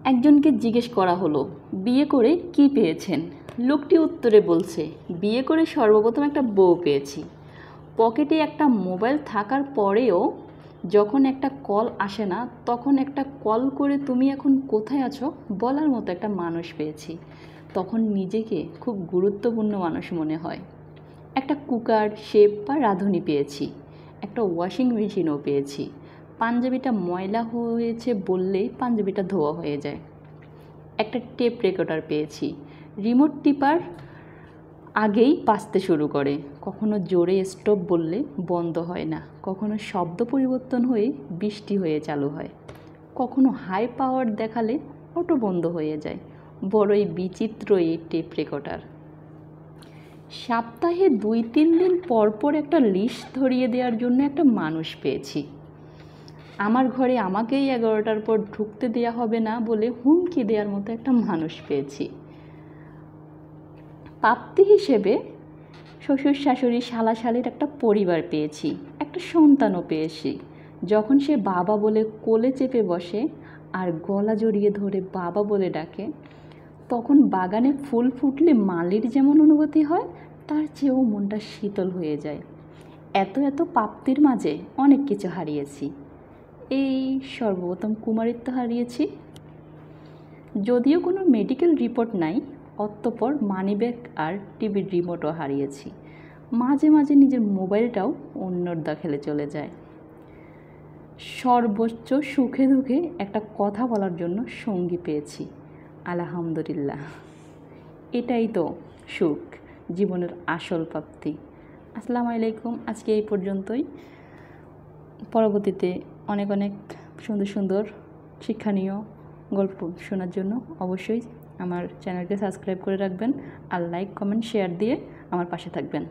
একজনকে জিজ্ঞেস করা হলো, বিয়ে করে কি পেয়েছেন? লোকটি উত্তরে বলছে, বিয়ে করে সর্বপ্রথম একটা বউ পেয়েছি। পকেটে একটা মোবাইল থাকার পরেও যখন একটা কল আসে না, তখন একটা কল করে তুমি এখন কোথায় আছো বলার মতো একটা মানুষ পেয়েছি। তখন নিজেকে খুব গুরুত্বপূর্ণ মানুষ মনে হয়। একটা কুকার, শেফ বা রাঁধুনি পেয়েছি। একটা ওয়াশিং মেশিনও পেয়েছি। পাঞ্জাবিটা ময়লা হয়েছে বললেই পাঞ্জাবিটা ধোয়া হয়ে যায়। একটা টেপ রেকর্ডার পেয়েছি। রিমোট টিপার আগেই বাজতে শুরু করে। কখনো জোরে স্টপ বললে বন্ধ হয় না, কখনো শব্দ পরিবর্তন হয়ে বৃষ্টি হয়ে চালু হয়, কখনো হাই পাওয়ার দেখালে অটো বন্ধ হয়ে যায়। বড়ই বিচিত্র এই টেপ রেকর্ডার। সপ্তাহে 2-3 দিন পর পর একটা লিস্ট ধরিয়ে দেওয়ার জন্য একটা মানুষ পেয়েছি। আমার ঘরে আমাকেই 11টার পর ঢুকতে দেওয়া হবে না বলে হুমকি দেওয়ার মতো একটা মানুষ পেয়েছি। প্রাপ্তি হিসেবে শ্বশুর শাশুড়ি শালা শালির একটা পরিবার পেয়েছি, একটা সন্তানও পেয়েছি। যখন সে বাবা বলে কোলে চেপে বসে আর গলা জড়িয়ে ধরে বাবা বলে ডাকে, তখন বাগানে ফুল ফুটলে মালির যেমন অনুভূতি হয়, তার চেয়েও মনটা শীতল হয়ে যায়। এত এত প্রাপ্তির মাঝে অনেক কিছু হারিয়েছি। এই সর্বপ্রথম কুমারিত্ব হারিয়েছি। যদিও কোনো মেডিকেল রিপোর্ট নাই, অতঃপর মানিব্যাগ আর টিভির রিমোটও হারিয়েছি। মাঝে মাঝে নিজের মোবাইলটাও অন্যর দখলে চলে যায়। সর্বোচ্চ সুখে দুঃখে একটা কথা বলার জন্য সঙ্গী পেয়েছি। আলহামদুলিল্লাহ, এটাই তো সুখ, জীবনের আসল প্রাপ্তি। আসসালামু আলাইকুম। আজকে এই পর্যন্তই। পরবর্তীতে অনেক অনেক সুন্দর সুন্দর শিক্ষণীয় গল্প শোনার জন্য অবশ্যই আমার চ্যানেলকে সাবস্ক্রাইব করে রাখবেন আর লাইক, কমেন্ট, শেয়ার দিয়ে আমার পাশে থাকবেন।